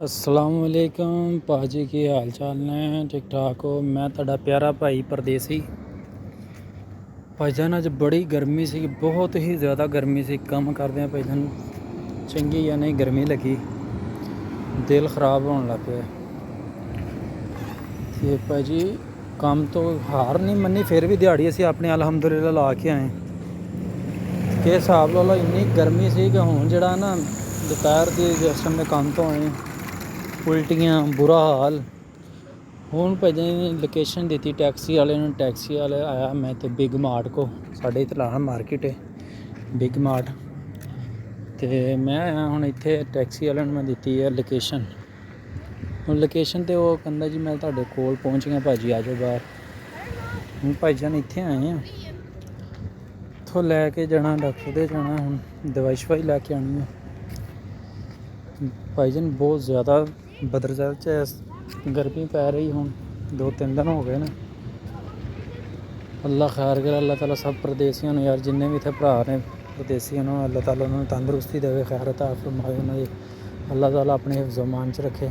असलामुअलैकुम पाजी की हाल चाल ने ठीक ठाक हो। मैं ਤੁਹਾਡਾ प्यारा भाई परदेसी भाईजान। अज बड़ी गर्मी सी, बहुत ही ज़्यादा गर्मी सी। काम करदे भाईजान चंगी या नहीं गर्मी लगी, दिल ख़राब होने लग पिया। ते भाजी काम तो हार नहीं मन्नी, फिर भी दिहाड़ी असी अपने अलहमदुलिल्लाह ला के आए। कि हिसाब ला लो, इन्नी गर्मी सी कि हुण जिहड़ा ना दोपहर की जिस टाइम काम तो आए, उल्टियां बुरा हाल। ਹੁਣ ਭਾਜੀ ਲੋਕੇਸ਼ਨ ਦਿੱਤੀ ਟੈਕਸੀ ਵਾਲੇ ਨੂੰ, ਟੈਕਸੀ ਵਾਲਾ ਆਇਆ। ਮੈਂ ਤੇ ਬਿਗ ਮਾਰਟ ਕੋ, ਸਾਡੇ ਇੱਥੇ ਲਾਣਾ ਮਾਰਕੀਟ ਹੈ ਬਿਗ ਮਾਰਟ, ਤੇ ਮੈਂ ਆਇਆ ਹੁਣ ਇੱਥੇ। ਟੈਕਸੀ ਵਾਲੇ ਨੂੰ ਮੈਂ ਦਿੱਤੀ ਹੈ ਲੋਕੇਸ਼ਨ। ਹੁਣ ਲੋਕੇਸ਼ਨ 'ਤੇ ਉਹ ਕਹਿੰਦਾ ਜੀ ਮੈਂ ਤੁਹਾਡੇ ਕੋਲ ਪਹੁੰਚ ਗਿਆ ਭਾਜੀ, ਆ ਜਾਓ ਬਾਹਰ। ਹੁਣ ਭਾਈਜਾਨ ਇੱਥੇ ਆਏ ਆ, ਇੱਥੋਂ ਲੈ ਕੇ ਜਾਣਾ ਡਾਕਟਰ ਦੇ ਜਾਣਾ, ਹੁਣ ਦਵਾਈ ਸ਼ਵਾਈ ਲੈ ਕੇ ਆਉਣੀ ਹੈ ਭਾਈਜਾਨ। ਬਹੁਤ ਜ਼ਿਆਦਾ ਬਦਰਜਲ 'ਚ गर्मी पै रही, हूँ 2-3 दिन हो गए ना। अल्लाह खैर करे, अल्लाह ताला सब परदेसियों ने यार, जिन्ने भी इतने भरा ने परदेसियों ने, अल्लाह ताला उन्होंने तंदरुस्ती देवे, खैर अता फरमाए उन्होंने। अल्लाह ताला अपने हिफ्ज़-ओ-मान च रखे।